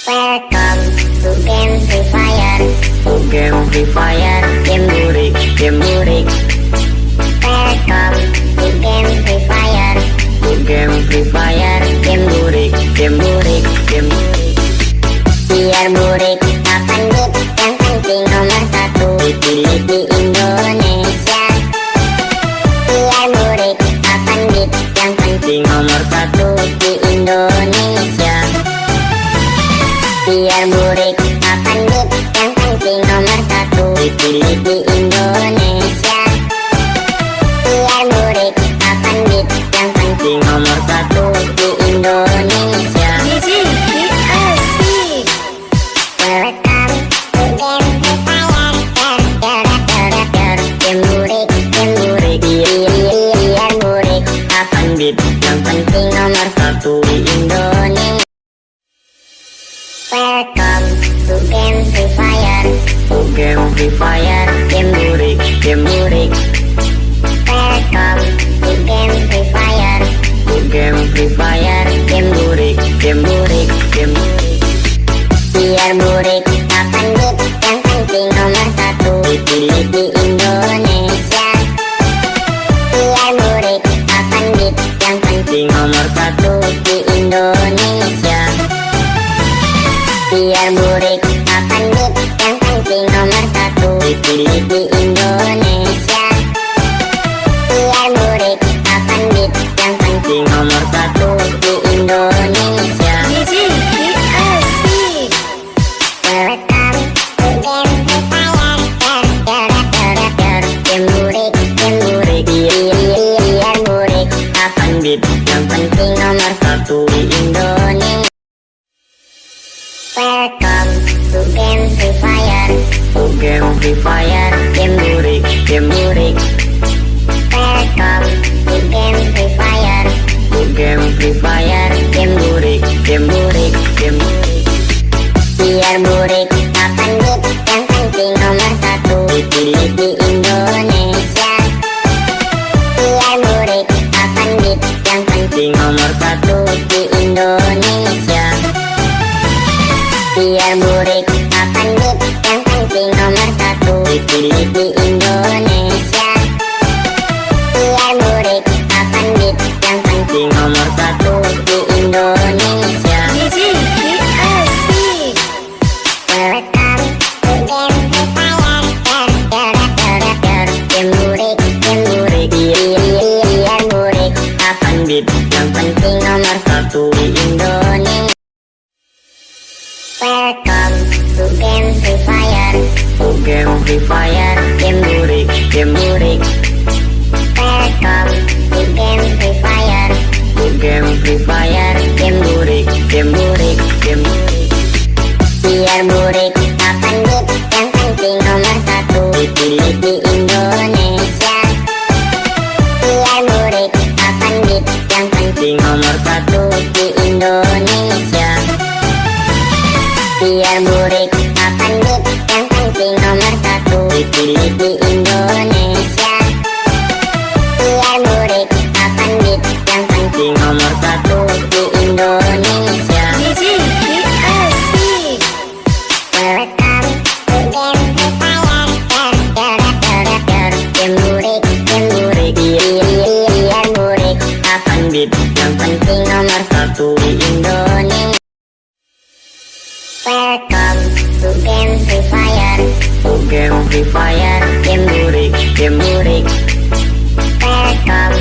Welcome to game Free Fire. Game Free Fire, game burik, game burik. Welcome to game Free Fire. Game Free Fire, game burik, game burik, game burik. Biar burik kapan beat, yang penting nomor satu dipilih di Indonesia. Biar burik kapan beat, yang penting nomor satu di Indonesia. Biar burik kapan beat, yang penting nomor satu dipilih di Indonesia. Biar burik kapan beat, yang penting nomor satu di Indonesia. Welcome to game Free Fire. Game burik, game burik. Biar burik kapan beat, yang penting nomor satu di Indonesia. Welcome to game Free Fire. Game Free Fire, game burik, game burik. Welcome to game Free Fire. Game Free Fire, game burik, game burik, game burik. Biar burik kapan beat, yang penting nomor satu dipilih di Indonesia. Biar burik kapan beat, yang penting nomor satu di Indonesia. Biar burik kapan beat, yang penting nomor satu dipilih di Indonesia. Biar burik kapan beat, yang penting nomor satu di Indonesia. Welcome to game Free Fire. Game burik, game burik. Biar burik kapan beat, yang penting nomor satu di Indonesia. Welcome to game Free Fire. Game Free Fire, game burik, game burik. Welcome to game Free Fire. Game Free Fire, game burik, game burik, game burik. Biar burik kapan beat, yang penting nomor satu dipilih di Indonesia. Biar burik kapan beat, yang penting nomor satu di Indonesia. Biar burik kapan beat, yang penting nomor satu dipilih di Indonesia. Biar burik kapan beat, yang penting nomor satu di Indonesia. Welcome to game Free Fire. Game burik, game burik. Biar burik kapan beat, yang penting nomor satu di Indonesia. Welcome to game Free Fire. Game Free Fire, game burik, game burik. Welcome to game Free Fire. Game Free Fire, game burik, game burik, game burik. Biar burik kapan beat, yang penting nomor satu dipilih di Indonesia. Biar burik kapan beat, yang penting nomor satu di Indonesia. Biar burik kapan beat, yang penting nomor satu dipilih di Indonesia. Biar burik kapan beat, yang penting nomor satu di Indonesia. Welcome to game Free Fire. Game burik, game burik. Biar burik kapan beat, yang penting nomor satu di Indonesia. Welcome to game Free Fire. Game Free Fire, game burik, game burik. Welcome